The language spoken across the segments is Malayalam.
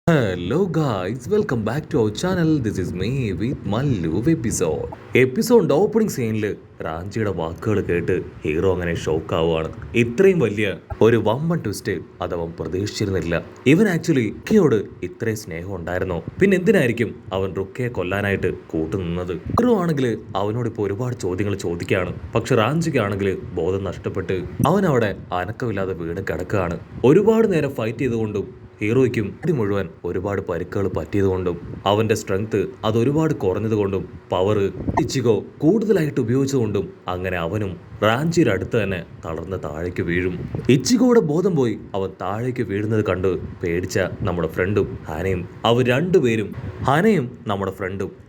Hello guys, welcome back to our channel. This is me with Mallu episode opening സീനിൽ റാഞ്ചിയുടെ വാക്കുകൾ കേട്ട് ഹീറോ അങ്ങനെ ഷോക്ക് ആവുകയാണ്. ഇത്രയും വലിയ ഒരു വമ്പൻ ട്വിസ്റ്റ് അതവൻ പ്രതീക്ഷിച്ചിരുന്നില്ല. ഇവൻ ആക്ച്വലി റുക്കയോട് ഇത്രയും സ്നേഹം ഉണ്ടായിരുന്നോ? പിന്നെ എന്തിനായിരിക്കും അവൻ റുക്കയെ കൊല്ലാനായിട്ട് കൂട്ടുനിന്നത്? ഹീറോ ആണെങ്കിൽ അവനോട് ഇപ്പോൾ ഒരുപാട് ചോദ്യങ്ങൾ ചോദിക്കുകയാണ്. പക്ഷെ റാഞ്ചിക്കാണെങ്കിൽ ബോധം നഷ്ടപ്പെട്ട് അവൻ അവിടെ അനക്കമില്ലാതെ വീണ് കിടക്കുകയാണ്. ഒരുപാട് നേരം ഫൈറ്റ് ചെയ്തുകൊണ്ടും ഹീറോയ്ക്കും അടി മുഴുവൻ ഒരുപാട് പരിക്കുകൾ പറ്റിയതുകൊണ്ടും അവന്റെ സ്ട്രെങ്ത് അത് ഒരുപാട് കുറഞ്ഞതുകൊണ്ടും പവർ ഇച്ചിഗോ കൂടുതലായിട്ട് ഉപയോഗിച്ചതുകൊണ്ടും അങ്ങനെ അവനും റാഞ്ചിയുടെ അടുത്ത് തന്നെ തളർന്ന് താഴേക്ക് വീഴും. ഇച്ചിഗോയുടെ ബോധം പോയി അവൻ താഴേക്ക് വീഴുന്നത് കണ്ട് പേടിച്ച നമ്മുടെ ഫ്രണ്ടും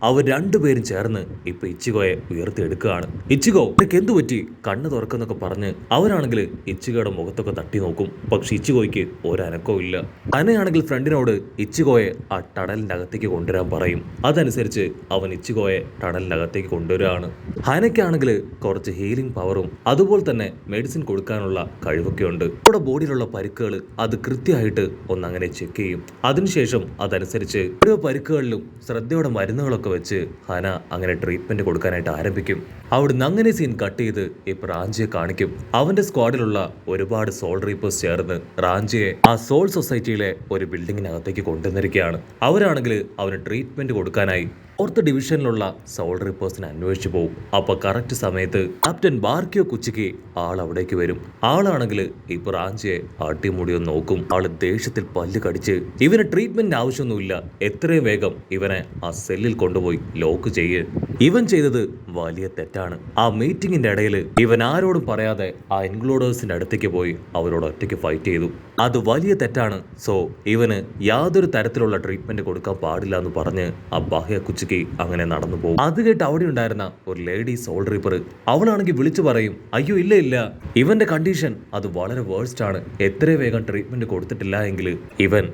അവർ രണ്ടുപേരും ചേർന്ന് ഇപ്പൊ ഇച്ചിഗോയെ ഉയർത്തിയെടുക്കുകയാണ്. ഇച്ചിഗോ നിനക്ക് എന്തു പറ്റി? കണ്ണ് തുറക്കുന്നൊക്കെ പറഞ്ഞ് അവരാണെങ്കിൽ ഇച്ചിഗോയുടെ മുഖത്തൊക്കെ തട്ടി നോക്കും. പക്ഷെ ഇച്ചിഗോയ്ക്ക് ഒരനക്കവും ഇല്ല. ഹനയാണെങ്കിൽ ഫ്രണ്ടിനോട് ഇച്ചിഗോയെ ആ ടണലിന്റെ അകത്തേക്ക് കൊണ്ടുവരാൻ പറയും. അതനുസരിച്ച് അവൻ ഇച്ചിഗോയെ ടണലിന്റെ അകത്തേക്ക് കൊണ്ടുവരികയാണ്. ഹനയ്ക്കാണെങ്കിൽ കുറച്ച് ഹീലിംഗ് പവറും അതുപോലെ തന്നെ മെഡിസിൻ കൊടുക്കാനുള്ള കഴിവൊക്കെ ഉണ്ട്. നമ്മുടെ ബോഡിയിലുള്ള പരിക്കുകൾ അത് കൃത്യമായിട്ട് ഒന്നങ്ങനെ ചെക്ക് ചെയ്യും. അതിനുശേഷം അതനുസരിച്ച് ഓരോ പരിക്കുകളിലും ശ്രദ്ധയോടെ മരുന്നുകളൊക്കെ വെച്ച് ഹന അങ്ങനെ ട്രീറ്റ്മെന്റ് കൊടുക്കാനായിട്ട് ആരംഭിക്കും. അവിടുന്ന് അങ്ങനെ സീൻ കട്ട് ചെയ്ത് ഇപ്പൊ റാഞ്ചിയെ കാണിക്കും. അവന്റെ സ്ക്വാഡിലുള്ള ഒരുപാട് സോൾ റീപ്പേഴ്സ് ചേർന്ന് റാഞ്ചിയെ ആ സോൾ സൊസൈറ്റിയിലെ ഒരു ബിൽഡിങ്ങിനകത്തേക്ക് കൊണ്ടുവന്നിരിക്കുകയാണ്. അവരാണെങ്കിൽ അവന് ട്രീറ്റ്മെന്റ് കൊടുക്കാനായി ഫോർത്ത് ഡിവിഷനിലുള്ള സോൾ റിപ്പേഴ്സിനെ അന്വേഷിച്ചു പോകും. അപ്പൊ കറക്റ്റ് സമയത്ത് ക്യാപ്റ്റൻ ബാർക്കിയോ കുച്ചിക്ക് ആൾ അവിടേക്ക് വരും. ആളാണെങ്കിൽ ഇപ്പൊ റാഞ്ചിയെ അടിമുടിയൊന്ന് നോക്കും. ആള് ദേഷ്യത്തിൽ പല്ല് കടിച്ച് ഇവന് ട്രീറ്റ്മെന്റ് ആവശ്യമൊന്നുമില്ല, എത്രയും വേഗം ഇവനെ ആ സെല്ലിൽ കൊണ്ടുപോയി ലോക്ക് ചെയ്യ്. ഇവൻ ചെയ്തത് വലിയ തെറ്റാണ്. ആ മീറ്റിംഗിന്റെ ഇടയിൽ ഇവൻ ആരോടും പറയാതെ ആ ഇൻക്ലൂഡേഴ്സിന്റെ അടുത്തേക്ക് പോയി അവരോട് ഒറ്റയ്ക്ക് ഫൈറ്റ് ചെയ്തു. അത് വലിയ തെറ്റാണ്. സോ ഇവന് യാതൊരു തരത്തിലുള്ള ട്രീറ്റ്മെന്റ് കൊടുക്കാൻ പാടില്ല എന്ന് പറഞ്ഞ് ആ ബാഹ്യ കുച്ചിക്ക് അങ്ങനെ നടന്നു പോകും. അത് കേട്ട് അവിടെ ഉണ്ടായിരുന്ന ഒരു ലേഡി സോൾ റീപ്പർ അവളാണെങ്കിൽ വിളിച്ചു പറയും, അയ്യോ ഇല്ല, ഇവന്റെ കണ്ടീഷൻ അത് വളരെ വേഴ്സ്റ്റ് ആണ്. എത്രയും വേഗം ട്രീറ്റ്മെന്റ് കൊടുത്തിട്ടില്ല എങ്കിൽ ഇവൻ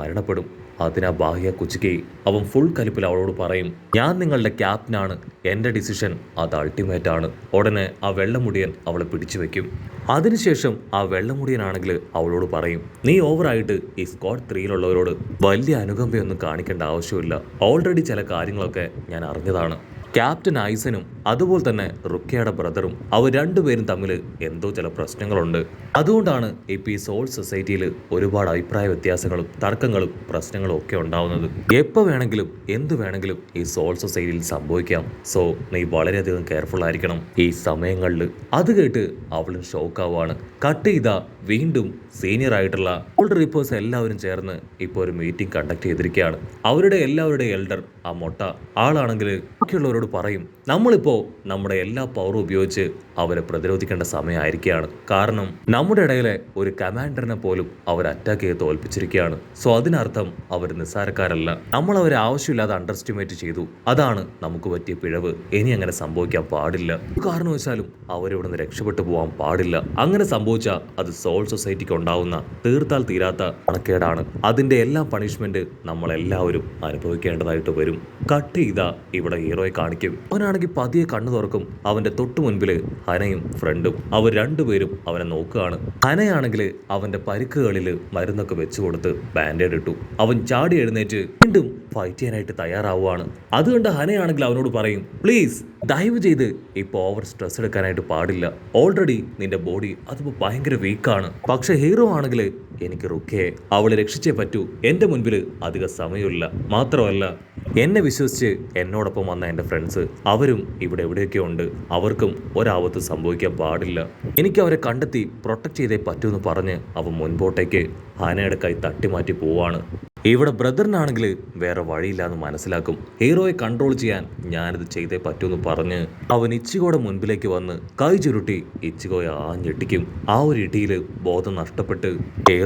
മരണപ്പെടും. അതിനാ ബാഹ്യ കുച്ചിക്ക് അവൻ ഫുൾ കലിപ്പിൽ അവളോട് പറയും, ഞാൻ നിങ്ങളുടെ ക്യാപ്റ്റനാണ്, എൻ്റെ ഡിസിഷൻ അത് അൾട്ടിമേറ്റ് ആണ്. ഉടനെ ആ വെള്ളമുടിയൻ അവളെ പിടിച്ചു വെക്കും. അതിനുശേഷം ആ വെള്ളമുടിയനാണെങ്കിൽ അവളോട് പറയും, നീ ഓവറായിട്ട് ഈ സ്ക്വാഡ് 3-യിലുള്ളവരോട് വലിയ അനുകമ്പയൊന്നും കാണിക്കേണ്ട ആവശ്യമില്ല. ഓൾറെഡി ചില കാര്യങ്ങളൊക്കെ ഞാൻ അറിഞ്ഞതാണ്. ക്യാപ്റ്റൻ ഐസനും അതുപോലെ തന്നെ റുക്കയുടെ ബ്രദറും അവർ രണ്ടുപേരും തമ്മിൽ എന്തോ ചില പ്രശ്നങ്ങളുണ്ട്. അതുകൊണ്ടാണ് ഇപ്പൊ ഈ സോൾ സൊസൈറ്റിയിൽ ഒരുപാട് അഭിപ്രായ വ്യത്യാസങ്ങളും തർക്കങ്ങളും പ്രശ്നങ്ങളും ഒക്കെ ഉണ്ടാവുന്നത്. എപ്പോൾ വേണമെങ്കിലും എന്ത് വേണമെങ്കിലും ഈ സോൾ സൊസൈറ്റിയിൽ സംഭവിക്കാം. സോ നീ വളരെയധികം കെയർഫുൾ ആയിരിക്കണം ഈ സമയങ്ങളിൽ. അത് കേട്ട് അവളും ഷോക്കാവാണ്. കട്ട് ചെയ്താ വീണ്ടും സീനിയർ ആയിട്ടുള്ള സോൾ റീപ്പേഴ്സ് എല്ലാവരും ചേർന്ന് ഇപ്പോൾ ഒരു മീറ്റിംഗ് കണ്ടക്ട് ചെയ്തിരിക്കുകയാണ്. എല്ലാവരുടെ എൽഡർ ആ മൊട്ട ആളാണെങ്കിൽ ബാക്കിയുള്ളവരോട് പറയും, നമ്മളിപ്പോ നമ്മുടെ എല്ലാ പവറും ഉപയോഗിച്ച് അവരെ പ്രതിരോധിക്കേണ്ട സമയമായിരിക്കുകയാണ്. കാരണം നമ്മുടെ ഇടയിലെ ഒരു കമാൻഡറിനെ പോലും അവർ അറ്റാക്ക് ചെയ്ത് തോൽപ്പിച്ചിരിക്കുകയാണ്. സോ അതിനർത്ഥം അവർ നിസ്സാരക്കാരല്ല. നമ്മൾ അവരെ ആവശ്യമില്ലാതെ അണ്ടർസ്റ്റിമേറ്റ് ചെയ്തു. അതാണ് നമുക്ക് പറ്റിയ പിഴവ്. ഇനി അങ്ങനെ സംഭവിക്കാൻ പാടില്ല. ഒരു കാരണവശാലും അവരിവിടുന്ന് രക്ഷപ്പെട്ടു പോകാൻ പാടില്ല. അങ്ങനെ സംഭവിച്ചാൽ അത് സോൾ സൊസൈറ്റിക്ക് ഉണ്ടാവുന്ന തീർത്താൽ തീരാത്ത കണക്കേടാണ്. അതിന്റെ എല്ലാ പണിഷ്മെന്റ് നമ്മളെല്ലാവരും അനുഭവിക്കേണ്ടതായിട്ട് വരും. കട്ട് ചെയ്താ ഇവിടെ ഹീറോയെ കാണിക്കും. അവനാണെങ്കിൽ പതിയെ കണ്ണു തുറക്കും. അവന്റെ തൊട്ടു മുൻപില് ഹനയും ഫ്രണ്ടും അവർ രണ്ടുപേരും അവനെ നോക്കുകയാണ്. ഹനയാണെങ്കിൽ അവന്റെ പരിക്കുകളിൽ മരുന്നൊക്കെ വെച്ചു കൊടുത്ത് ബാൻഡേഡ് ഇട്ടു. അവൻ ചാടി എഴുന്നേറ്റ് വീണ്ടും ഫൈറ്റ് ചെയ്യാനായിട്ട് തയ്യാറാവുകയാണ്. അതുകൊണ്ട് ഹനയാണെങ്കിൽ അവനോട് പറയും, പ്ലീസ് ദയവ് ചെയ്ത് ഇപ്പൊ ഓവർ സ്ട്രെസ് എടുക്കാനായിട്ട് പാടില്ല. ഓൾറെഡി നിന്റെ ബോഡി അതിപ്പോ ഭയങ്കര വീക്കാണ്. പക്ഷെ ഹീറോ ആണെങ്കിൽ എനിക്ക് റുക്കയെ അവളെ രക്ഷിച്ചേ പറ്റൂ. എന്റെ മുൻപിൽ അധിക സമയമില്ല. മാത്രമല്ല എന്നെ വിശ്വസിച്ച് എന്നോടൊപ്പം വന്ന എൻ്റെ ഫ്രണ്ട്സ് അവരും ഇവിടെ എവിടെയൊക്കെ ഉണ്ട്. അവർക്കും ഒരാപത്ത് സംഭവിക്കാൻ പാടില്ല. എനിക്ക് അവരെ കണ്ടെത്തി പ്രൊട്ടക്ട് ചെയ്തേ പറ്റൂന്ന് പറഞ്ഞ് അവൻ മുൻപോട്ടേക്ക് ഹനയുടെ കൈ തട്ടിമാറ്റി പോവാണ്. ഇവിടെ ബ്രദറിനാണെങ്കിൽ വേറെ വഴിയില്ലാന്ന് മനസ്സിലാക്കും. ഹീറോയെ കൺട്രോൾ ചെയ്യാൻ ഞാനിത് ചെയ്തേ പറ്റൂന്ന് പറഞ്ഞ് അവൻ ഇച്ചിഗോയുടെ മുൻപിലേക്ക് വന്ന് കൈ ചുരുട്ടി ഇച്ചിഗോയെ ആഞ്ഞിട്ടിക്കും. ആ ഒരു ഇടിയിൽ ബോധം നഷ്ടപ്പെട്ട്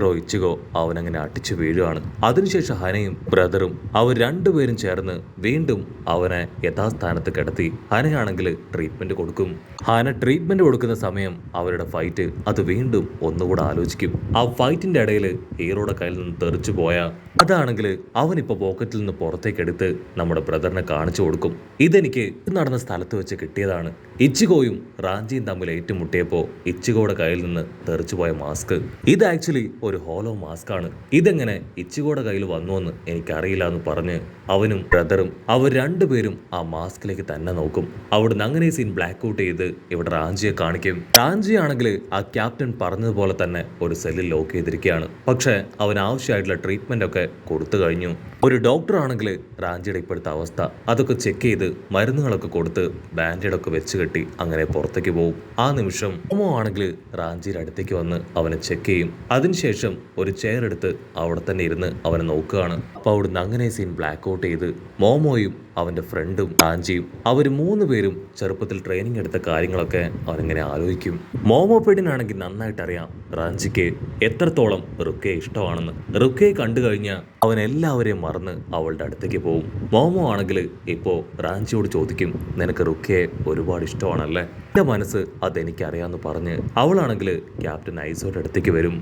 ഇച്ചിഗോ അവനങ്ങനെ അടിച്ചു വീഴുകയാണ്. അതിനുശേഷം ഹനയും ബ്രദറും അവർ രണ്ടുപേരും ചേർന്ന് വീണ്ടും അവനെ യഥാസ്ഥാനത്ത് കിടത്തി ഹനയാണെങ്കിൽ ട്രീറ്റ്മെന്റ് കൊടുക്കും. ഹന ട്രീറ്റ്മെന്റ് കൊടുക്കുന്ന സമയം അവരുടെ ഫൈറ്റ് അത് വീണ്ടും ഒന്നുകൂടെ ആലോചിക്കും. ആ ഫൈറ്റിന്റെ ഇടയിൽ ഹീറോയുടെ കയ്യിൽ നിന്ന് തെറിച്ചു പോയ ആ അതാണെങ്കിൽ അവനിപ്പോ പോക്കറ്റിൽ നിന്ന് പുറത്തേക്ക് എടുത്ത് നമ്മുടെ ബ്രദറിനെ കാണിച്ചു കൊടുക്കും. ഇതെനിക്ക് നടന്ന സ്ഥലത്ത് വെച്ച് കിട്ടിയതാണ്. ഇച്ചിഗോയും റാഞ്ചിയും തമ്മിൽ ഏറ്റുമുട്ടിയപ്പോൾ ഇച്ചിഗോയുടെ കയ്യിൽ നിന്ന് തെറിച്ചുപോയ മാസ്ക്. ഇത് ആക്ച്വലി ഒരു ഹോളോ മാസ്ക് ആണ്. ഇതെങ്ങനെ ഇച്ചിഗോയുടെ കയ്യിൽ വന്നുവെന്ന് എനിക്കറിയില്ല എന്ന് പറഞ്ഞ് അവനും ബ്രദറും അവർ രണ്ടുപേരും ആ മാസ്കിലേക്ക് തന്നെ നോക്കും. അവിടുന്ന് അങ്ങനെ സീൻ ബ്ലാക്ക് ഔട്ട് ചെയ്ത് ഇവിടെ റാഞ്ചിയെ കാണിക്കും. റാഞ്ചി ആണെങ്കിൽ ആ ക്യാപ്റ്റൻ പറഞ്ഞതുപോലെ തന്നെ ഒരു സെല്ലിൽ ലോക്ക് ചെയ്തിരിക്കുകയാണ്. പക്ഷെ അവൻ ആവശ്യമായിട്ടുള്ള ട്രീറ്റ്മെന്റ് ഒക്കെ കൊടുത്തു കഴിഞ്ഞു. ഒരു ഡോക്ടർ ആണെങ്കിൽ റാഞ്ചിയുടെ ഇപ്പോഴത്തെ അവസ്ഥ അതൊക്കെ ചെക്ക് ചെയ്ത് മരുന്നുകളൊക്കെ കൊടുത്ത് ബാൻഡേഡ് ഒക്കെ വെച്ച് കെട്ടി അങ്ങനെ പുറത്തേക്ക് പോകും. ആ നിമിഷം മോമോ ആണെങ്കിൽ റാഞ്ചിയുടെ അടുത്തേക്ക് വന്ന് അവനെ ചെക്ക് ചെയ്യും. അതിനുശേഷം ഒരു ചെയർ എടുത്ത് അവിടെ തന്നെ ഇരുന്ന് അവനെ നോക്കുകയാണ്. അപ്പൊ അവിടുന്ന് അങ്ങനെ സീൻ ബ്ലാക്ക് ഔട്ട് ചെയ്ത് മോമോയും അവന്റെ ഫ്രണ്ടും റാഞ്ചിയും അവർ 3 പേരും ചെറുപ്പത്തിൽ ട്രെയിനിങ് എടുത്ത കാര്യങ്ങളൊക്കെ അവനിങ്ങനെ ആലോചിക്കും. മോമോ പെഡിനാണെങ്കിൽ നന്നായിട്ട് അറിയാം റാഞ്ചിക്ക് എത്രത്തോളം റുക്കയെ ഇഷ്ടമാണെന്ന്. റുക്കയെ കണ്ടു കഴിഞ്ഞാൽ അവൻ എല്ലാവരെയും മറന്ന് അവളുടെ അടുത്തേക്ക് പോകും. മോമോ ആണെങ്കിൽ ഇപ്പോ റാഞ്ചിയോട് ചോദിക്കും, നിനക്ക് റുക്കയെ ഒരുപാട് ഇഷ്ടമാണല്ലേ? എന്റെ മനസ്സ് അതെനിക്കറിയാമെന്ന് പറഞ്ഞ് അവളാണെങ്കിൽ ക്യാപ്റ്റൻ ഐസോയുടെ അടുത്തേക്ക് വരും.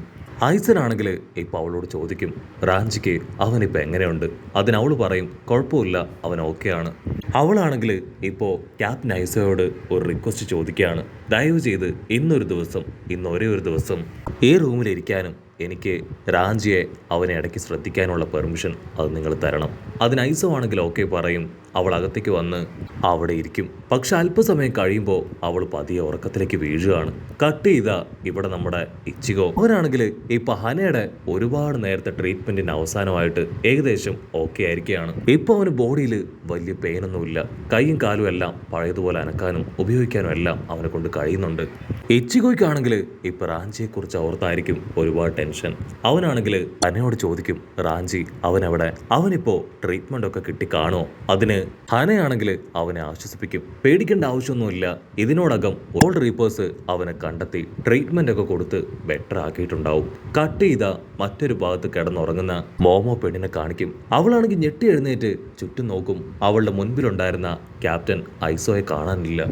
ഐസനാണെങ്കിൽ ഇപ്പൊ അവളോട് ചോദിക്കും, റാഞ്ചിക്ക് അവനിപ്പോൾ എങ്ങനെയുണ്ട്? അതിനവൾ പറയും, കുഴപ്പമില്ല, അവൻ ഓക്കെയാണ്. അവളാണെങ്കിൽ ഇപ്പോൾ ക്യാപ്റ്റൻ ഐസോയോട് ഒരു റിക്വസ്റ്റ് ചോദിക്കുകയാണ്, ദയവ് ചെയ്ത് ഇന്ന് ഒരേ ഒരു ദിവസം ഈ റൂമിലിരിക്കാനും എനിക്ക് റാഞ്ചിയെ അവനെ ഇടയ്ക്ക് ശ്രദ്ധിക്കാനുള്ള പെർമിഷൻ അത് നിങ്ങൾ തരണം. അതിന് ഐസോ ആണെങ്കിൽ ഓക്കെ പറയും. അവൾ അകത്തേക്ക് വന്ന് അവിടെ ഇരിക്കും. പക്ഷെ അല്പസമയം കഴിയുമ്പോൾ അവൾ പതിയെ ഉറക്കത്തിലേക്ക് വീഴുകയാണ്. കട്ട് ചെയ്താ ഇവിടെ നമ്മുടെ ഇച്ചിഗോ അവനാണെങ്കിൽ ഇപ്പൊ ഹനയുടെ ഒരുപാട് നേരത്തെ ട്രീറ്റ്മെന്റിന് അവസാനമായിട്ട് ഏകദേശം ഓക്കെ ആയിരിക്കുകയാണ്. ഇപ്പൊ അവന് ബോഡിയിൽ വലിയ പെയിനൊന്നുമില്ല. കൈയും കാലും എല്ലാം പഴയതുപോലെ അനക്കാനും ഉപയോഗിക്കാനും എല്ലാം അവനെ കൊണ്ട് കഴിയുന്നുണ്ട്. ഇച്ചിഗോയ്ക്കാണെങ്കിൽ ഇപ്പൊ റാഞ്ചിയെ കുറിച്ച് ഓർത്തായിരിക്കും ഒരുപാട് ടെൻഷൻ. അവനാണെങ്കിൽ ഹനയോട് ചോദിക്കും, റാഞ്ചി അവനവിടെ? അവനിപ്പോ ട്രീറ്റ്മെന്റ് ഒക്കെ കിട്ടി കാണുമോ? അതിന് ഹനയാണെങ്കിൽ അവനെ ആശ്വസിപ്പിക്കും, പേടിക്കേണ്ട ആവശ്യമൊന്നുമില്ല, ഇതിനോടകം ഓൾഡ് റീപ്പേഴ്സ് അവനെ കണ്ടെത്തി ട്രീറ്റ്മെന്റ് ഒക്കെ കൊടുത്ത് ബെറ്റർ ആക്കിയിട്ടുണ്ടാവും. കട്ട് ചെയ്ത മറ്റൊരു ഭാഗത്ത് കിടന്നുറങ്ങുന്ന മോമോ പെണ്ണിനെ കാണിക്കും. അവളാണെങ്കിൽ ഞെട്ടി എഴുന്നേറ്റ് ചുറ്റും നോക്കും. അവളുടെ മുൻപിലുണ്ടായിരുന്ന ക്യാപ്റ്റൻ ഐസോയെ കാണാനില്ല.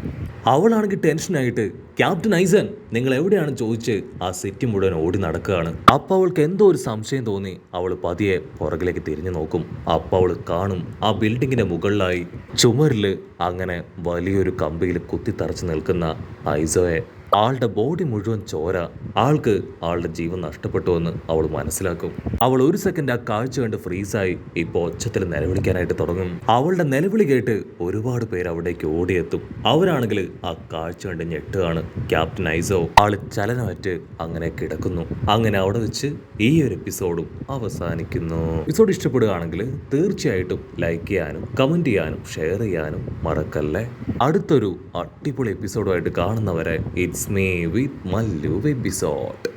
അവളാണെങ്കിൽ ടെൻഷനായിട്ട്, ക്യാപ്റ്റൻ ഐസൻ നിങ്ങൾ എവിടെയാണ് ചോദിച്ച് ആ സിറ്റി മുഴുവൻ ഓടി നടക്കുകയാണ്. അപ്പോൾ അവൾക്ക് എന്തോ ഒരു സംശയം തോന്നി. അവൾ പതിയെ പുറകിലേക്ക് തിരിഞ്ഞു നോക്കും. അപ്പോൾ അവൾ കാണും ആ ബിൽഡിങ്ങിന്റെ മുകളിലായി ചുമരില് അങ്ങനെ വലിയൊരു കമ്പിയിൽ കുത്തിത്തറച്ച് നിൽക്കുന്ന ഐസോയെ. ആളുടെ ബോഡി മുഴുവൻ ചോര. ആൾക്ക് ആളുടെ ജീവൻ നഷ്ടപ്പെട്ടുവെന്ന് അവൾ മനസ്സിലാക്കും. അവൾ ഒരു സെക്കൻഡ് ആ കാഴ്ച കണ്ട് ഫ്രീസായി ഇപ്പോൾ ഒച്ചത്തിൽ നിലവിളിക്കാനായിട്ട് തുടങ്ങും. അവളുടെ നിലവിളി കേട്ട് ഒരുപാട് പേര് അവിടേക്ക് ഓടിയെത്തും. അവരാണെങ്കിൽ ആ കാഴ്ച കണ്ട് ഞെട്ടുകയാണ്. ക്യാപ്റ്റൻ ഐസോ ആള് ചലനമറ്റ് അങ്ങനെ കിടക്കുന്നു. അങ്ങനെ അവിടെ വെച്ച് ഈ ഒരു എപ്പിസോഡും അവസാനിക്കുന്നു. എപ്പിസോഡ് ഇഷ്ടപ്പെടുകയാണെങ്കിൽ തീർച്ചയായിട്ടും ലൈക്ക് ചെയ്യാനും കമന്റ് ചെയ്യാനും ഷെയർ ചെയ്യാനും മറക്കല്ലേ. അടുത്തൊരു അടിപൊളി എപ്പിസോഡുമായിട്ട് കാണുന്നവരെ it's me with Mallu episode.